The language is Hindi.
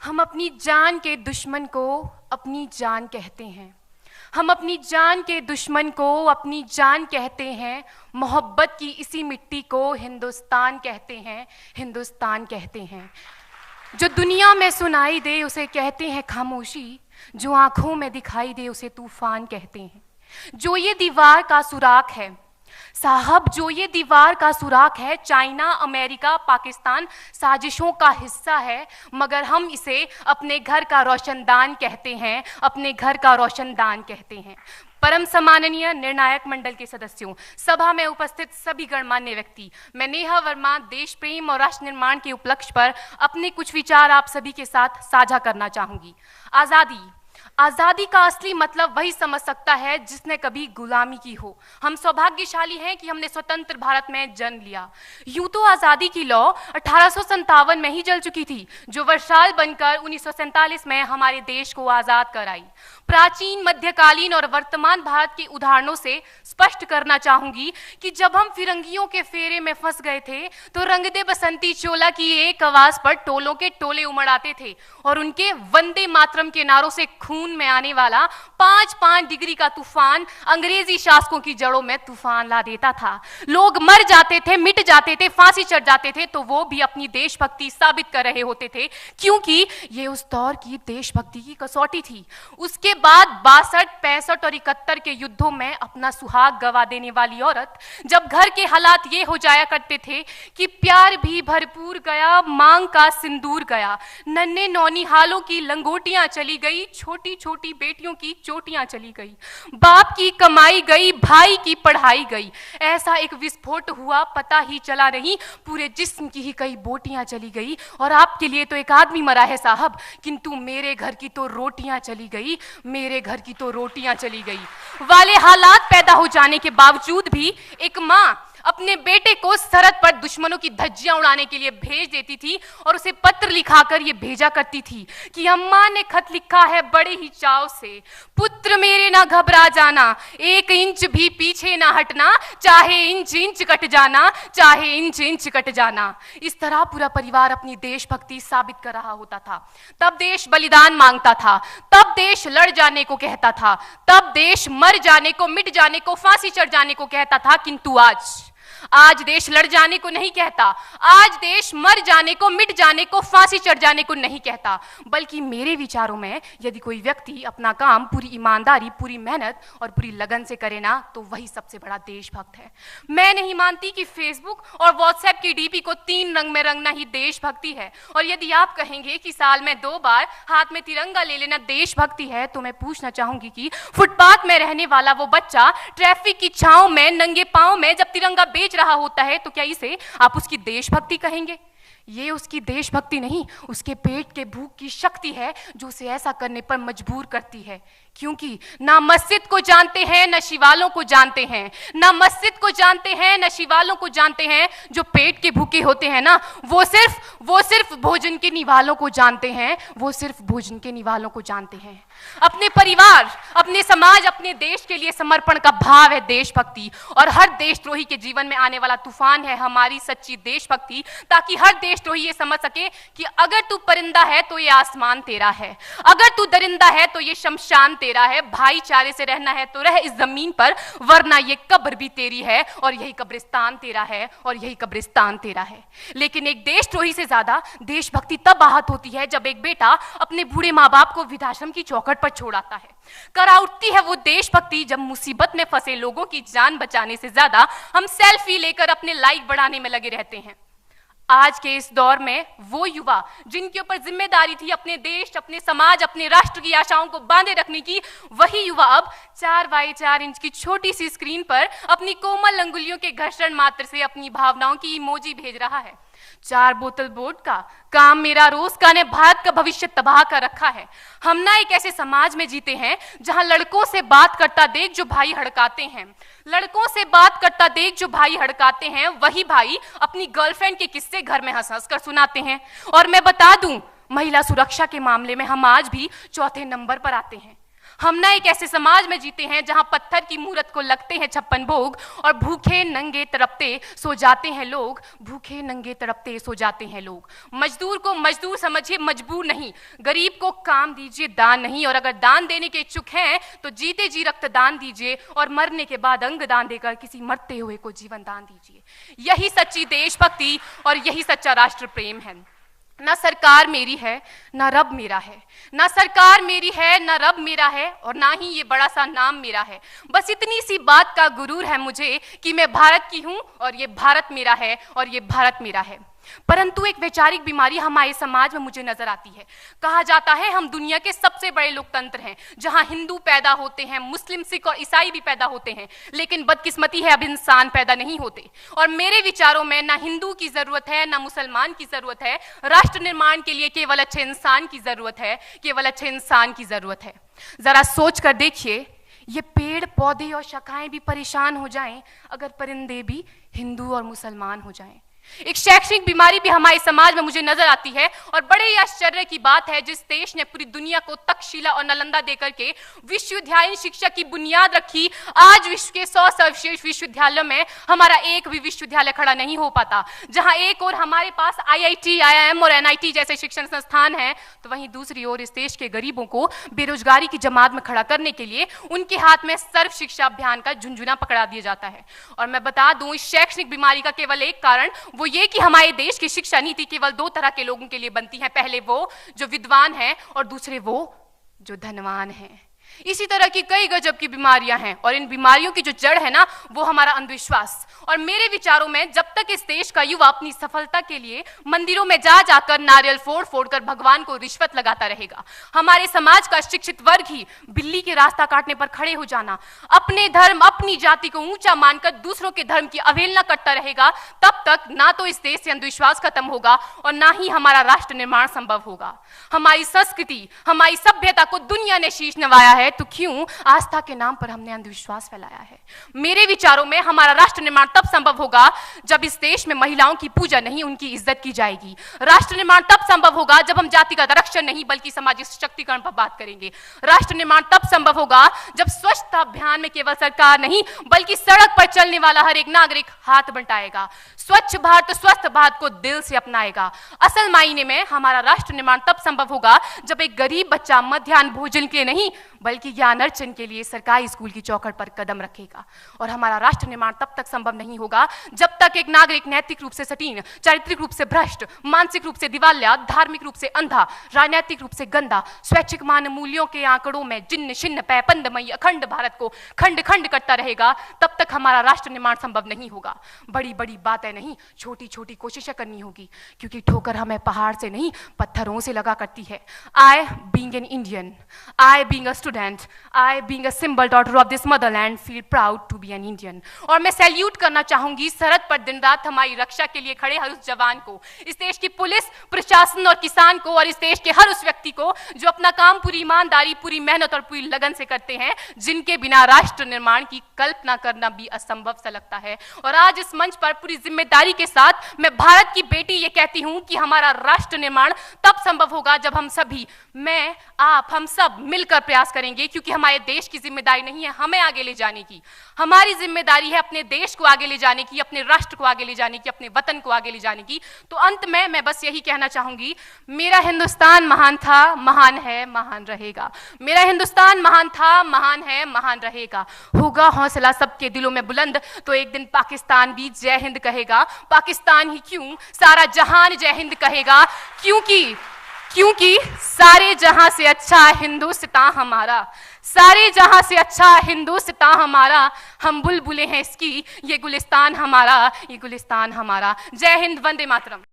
हम अपनी जान के दुश्मन को अपनी जान कहते हैं। हम अपनी जान के दुश्मन को अपनी जान कहते हैं। मोहब्बत की इसी मिट्टी को हिंदुस्तान कहते हैं, हिंदुस्तान कहते हैं। जो दुनिया में सुनाई दे उसे कहते हैं खामोशी, जो आंखों में दिखाई दे उसे तूफान कहते हैं। जो ये दीवार का सुराख है साहब, जो ये दीवार का सुराख है, चाइना, अमेरिका, पाकिस्तान साजिशों का हिस्सा है, मगर हम इसे अपने घर का रोशनदान कहते हैं, अपने घर का रोशनदान कहते हैं। परम सम्माननीय निर्णायक मंडल के सदस्यों, सभा में उपस्थित सभी गणमान्य व्यक्ति, मैं नेहा वर्मा देश प्रेम और राष्ट्र निर्माण के उपलक्ष्य पर अपने कुछ विचार आप सभी के साथ साझा करना चाहूंगी। आज़ादी का असली मतलब वही समझ सकता है जिसने कभी गुलामी की हो। हम सौभाग्यशाली हैं कि हमने स्वतंत्र भारत में जन्म लिया। यूं तो आज़ादी की लौ 1857 में ही जल चुकी थी, जो वर्षाल बनकर 1947 में हमारे देश को आज़ाद कराई। प्राचीन, मध्यकालीन और वर्तमान भारत के उदाहरणों से स्पष्ट करना चाहूंगी कि जब हम फिरंगियों के फेरे में फंस गए थे तो रंग दे बसंती चोला की एक आवाज पर टोलों के टोले उमड़ आते थे और उनके वंदे मातरम के नारों से खून में आने वाला 5-5 डिग्री का तूफान अंग्रेजी शासकों की जड़ों में तूफान ला देता था। लोग मर जाते थे, मिट जाते थे, फांसी चढ़ जाते थे, तो वो भी अपनी देशभक्ति साबित कर रहे होते थे, क्योंकि ये उस दौर की देशभक्ति की कसौटी थी। उसके बाद 62, 65 और 71 के युद्धों में अपना सुहाग गवा देने वाली औरत, जब घर के हालात ये हो जाया करते थे कि प्यार भी भरपूर गया, मांग का सिंदूर गया, नन्हे नौनिहालों की लंगोटियां चली गई, छोटी छोटी बेटियों की चोटियां चली गई, बाप की कमाई गई, भाई की पढ़ाई गई, ऐसा एक विस्फोट हुआ पता ही चला नहीं, पूरे जिस्म की ही कई बोटियां चली गई। और आपके लिए तो एक आदमी मरा है साहब, किंतु मेरे घर की तो रोटियां चली गई, मेरे घर की तो रोटियां चली गई वाले हालात पैदा हो जाने के बावजूद भी एक माँ अपने बेटे को सरहद पर दुश्मनों की धज्जियां उड़ाने के लिए भेज देती थी और उसे पत्र लिखाकर ये भेजा करती थी कि अम्मा ने खत लिखा है बड़े ही चाव से, पुत्र मेरे ना घबरा जाना, 1 इंच भी पीछे ना हटना, चाहे इंच इंच कट जाना, चाहे इंच इंच कट जाना। इस तरह पूरा परिवार अपनी देशभक्ति साबित कर रहा होता था। तब देश बलिदान मांगता था, तब देश लड़ जाने को कहता था, तब देश मर जाने को, मिट जाने को, फांसी चढ़ जाने को कहता था। किंतु आज देश लड़ जाने को नहीं कहता, आज देश मर जाने को, मिट जाने को, फांसी चढ़ जाने को नहीं कहता, बल्कि मेरे विचारों में यदि कोई व्यक्ति अपना काम पूरी ईमानदारी, पूरी मेहनत और पूरी लगन से करे ना, तो वही सबसे बड़ा देशभक्त है। मैं नहीं मानती कि फेसबुक और व्हाट्सएप की डीपी को 3 रंग में रंगना ही देशभक्ति है। और यदि आप कहेंगे कि साल में 2 बार हाथ में तिरंगा ले लेना देशभक्ति है, तो मैं पूछना चाहूंगी कि फुटपाथ में रहने वाला वो बच्चा ट्रैफिक की छांव में नंगे पांव में जब तिरंगा बेच रहा होता है, तो क्या इसे आप उसकी देशभक्ति कहेंगे? ये उसकी देशभक्ति नहीं, उसके पेट के भूख की शक्ति है जो उसे ऐसा करने पर मजबूर करती है। क्योंकि ना मस्जिद को जानते हैं, न शिवालों को जानते हैं, ना मस्जिद को जानते हैं, न शिवालों को जानते हैं। जो पेट के भूखे होते हैं ना, वो सिर्फ भोजन के निवालों को जानते हैं, वो सिर्फ भोजन के निवालों को जानते हैं। अपने परिवार, अपने समाज, अपने देश के लिए समर्पण का भाव है देशभक्ति। और हर देशद्रोही के जीवन में आने वाला तूफान है हमारी सच्ची देशभक्ति, ताकि हर देशद्रोही ये समझ सके कि अगर तू परिंदा है तो ये आसमान तेरा है, अगर तू दरिंदा है तो ये शमशान तेरा है, भाईचारे से रहना है तो रह इस जमीन पर, वरना ये कब्र भी तेरी है और यही कब्रिस्तान तेरा है और यही कब्रिस्तान तेरा है। लेकिन एक देशद्रोही से ज्यादा देशभक्ति तब आहत होती है जब एक बेटा अपने बूढ़े माँ बाप को वृद्धाश्रम की चौखट पर छोड़ आता है। करा उठती है वो देशभक्ति जब मुसीबत में फंसे लोगों की जान बचाने से ज्यादा हम सेल्फी लेकर अपने लाइक बढ़ाने में लगे रहते हैं। आज के इस दौर में वो युवा जिनके ऊपर जिम्मेदारी थी अपने देश, अपने समाज, अपने राष्ट्र की आशाओं को बांधे रखने की, वही युवा अब 4x4 इंच की छोटी सी स्क्रीन पर अपनी कोमल अंगुलियों के घर्षण मात्र से अपनी भावनाओं की इमोजी भेज रहा है। 4 बोतल वोडका, काम मेरा रोज का ने भारत का भविष्य तबाह कर रखा है। हम ना एक ऐसे समाज में जीते हैं जहां लड़कों से बात करता देख जो भाई हड़काते हैं, लड़कों से बात करता देख जो भाई हड़काते हैं, वही भाई अपनी गर्लफ्रेंड के किस्से घर में हंस हंस कर सुनाते हैं। और मैं बता दूं, महिला सुरक्षा के मामले में हम आज भी 4थे नंबर पर आते हैं। हम ना एक ऐसे समाज में जीते हैं जहां पत्थर की मूरत को लगते हैं 56 भोग और भूखे नंगे तड़पते सो जाते हैं लोग, भूखे नंगे तड़पते सो जाते हैं लोग। मजदूर को मजदूर समझिए, मजबूर नहीं। गरीब को काम दीजिए, दान नहीं। और अगर दान देने के इच्छुक हैं तो जीते जी रक्तदान दीजिए और मरने के बाद अंग दान देकर किसी मरते हुए को जीवन दान दीजिए। यही सच्ची देशभक्ति और यही सच्चा राष्ट्र प्रेम है। ना सरकार मेरी है ना रब मेरा है, ना सरकार मेरी है ना रब मेरा है, और ना ही ये बड़ा सा नाम मेरा है। बस इतनी सी बात का गुरूर है मुझे कि मैं भारत की हूं और ये भारत मेरा है और ये भारत मेरा है। परंतु एक वैचारिक बीमारी हमारे समाज में मुझे नजर आती है। कहा जाता है हम दुनिया के सबसे बड़े लोकतंत्र हैं, जहां हिंदू पैदा होते हैं, मुस्लिम, सिख और ईसाई भी पैदा होते हैं, लेकिन बदकिस्मती है अब इंसान पैदा नहीं होते। और मेरे विचारों में ना हिंदू की जरूरत है ना मुसलमान की जरूरत है। राष्ट्र निर्माण के लिए केवल अच्छे इंसान की जरूरत है, केवल अच्छे इंसान की जरूरत है। जरा सोच कर देखिए, ये पेड़ पौधे और शाखाएं भी परेशान हो जाएं अगर परिंदे भी हिंदू और मुसलमान हो जाएं। एक शैक्षणिक बीमारी भी हमारे समाज में मुझे नजर आती है, और बड़े ही आश्चर्य की बात है जिस देश ने पूरी दुनिया को तक्षशिला और नालंदा देकर के विश्वविद्यालय शिक्षा की बुनियाद रखी, आज विश्व के 100 सर्वश्रेष्ठ विश्वविद्यालयों में हमारा एक भी विश्वविद्यालय खड़ा नहीं हो पाता। जहां एक और हमारे पास IIT, IIM और NIT जैसे शिक्षण संस्थान हैं, तो वहीं दूसरी ओर इस देश के गरीबों को बेरोजगारी की जमात में खड़ा करने के लिए उनके हाथ में सर्व शिक्षा अभियान का झुंझुना पकड़ा दिया जाता है। और मैं बता दूं, इस शैक्षणिक बीमारी का केवल एक कारण वो ये कि हमारे देश की शिक्षा नीति केवल 2 तरह के लोगों के लिए बनती है। पहले वो जो विद्वान हैं और दूसरे वो जो धनवान हैं। इसी तरह की कई गजब की बीमारियां हैं, और इन बीमारियों की जो जड़ है ना, वो हमारा अंधविश्वास। और मेरे विचारों में जब तक इस देश का युवा अपनी सफलता के लिए मंदिरों में जा जाकर नारियल फोड़ फोड़ कर भगवान को रिश्वत लगाता रहेगा, हमारे समाज का शिक्षित वर्ग ही बिल्ली के रास्ता काटने पर खड़े हो जाना, अपने धर्म अपनी जाति को ऊंचा मानकर दूसरों के धर्म की अवहेलना करता रहेगा, तब तक ना तो इस देश से अंधविश्वास खत्म होगा और ना ही हमारा राष्ट्र निर्माण संभव होगा। हमारी संस्कृति, हमारी सभ्यता को दुनिया ने शीश नवाया है, तो क्यों आस्था के नाम पर हमने अंधविश्वास फैलाया है? मेरे विचारों में हमारा राष्ट्र निर्माण तब संभव होगा जब इस देश में महिलाओं की पूजा नहीं, उनकी इज्जत की जाएगी। राष्ट्र निर्माण तब संभव होगा जब हम जातिगत आरक्षण नहीं बल्कि सामाजिक सशक्तिकरण पर बात करेंगे। राष्ट्र निर्माण तब संभव होगा जब स्वच्छता अभियान में केवल सरकार नहीं बल्कि सड़क पर चलने वाला हर एक नागरिक हाथ बंटाएगा, स्वच्छ भारत स्वस्थ भारत को दिल से अपनाएगा। असल मायने में हमारा राष्ट्र निर्माण तब संभव होगा जब एक गरीब बच्चा मध्याह्न भोजन के लिए नहीं बल्कि ज्ञान अर्जन के लिए सरकारी स्कूल की चौखट पर कदम रखेगा। और हमारा राष्ट्र निर्माण तब तक संभव नहीं होगा जब तक एक नागरिक नैतिक रूप से सटीन, चारित्रिक रूप से भ्रष्ट, मानसिक रूप से दिवालिया, धार्मिक रूप से अंधा, राजनीतिक रूप से गंदा, स्वैच्छिक मान मूल्यों के आंकड़ों में जिन्न शिन्न पैपंदमयी अखंड भारत को खंड खंड करता रहेगा, तब तक हमारा राष्ट्र निर्माण संभव नहीं होगा। बड़ी बड़ी बातें नहीं, छोटी छोटी कोशिशें करनी होगी, क्योंकि ठोकर हमें पहाड़ से नहीं पत्थरों से लगा करती है। I being an Indian, I being a student, I being a symbol daughter of this motherland feel proud to be an Indian। और मैं सैल्यूट करना चाहूंगी सरहद पर दिन रात हमारी रक्षा के लिए खड़े हर उस जवान को, इस देश की पुलिस, प्रशासन और किसान को, और इस देश के हर उस व्यक्ति को जो अपना काम पूरी ईमानदारी, पूरी मेहनत और पूरी लगन से करते हैं, जिनके बिना राष्ट्र निर्माण की कल्पना करना भी असंभव सा लगता है। और आज इस मंच पर पूरी जिम्मेदारी के साथ मैं भारत की बेटी ये कहती हूं कि हमारा राष्ट्र निर्माण तब संभव होगा जब हम सभी, मैं, आप, हम सब मिलकर प्रयास करेंगे, क्योंकि हमारे देश की जिम्मेदारी नहीं है हमें आगे ले जाने की, हमारी जिम्मेदारी है अपने देश को आगे ले जाने की, अपने राष्ट्र को आगे ले जाने की, अपने वतन को आगे ले जाने की। तो अंत में मैं बस यही कहना चाहूंगी, मेरा हिंदुस्तान महान था, महान है, महान रहेगा। मेरा हिंदुस्तान महान था, महान है, महान रहेगा। होगा हौसला सबके दिलों में बुलंद तो एक दिन पाकिस्तान भी जय हिंद कहेगा। पाकिस्तान ही क्यों, सारा जहान जय हिंद कहेगा, क्योंकि सारे जहां से अच्छा हिंदुस्तान हमारा, सारे जहां से अच्छा हिंदुस्तान हमारा, हम बुलबुलें हैं इसकी, ये गुलिस्तान हमारा, ये गुलिस्तान हमारा। जय हिंद, वंदे मातरम।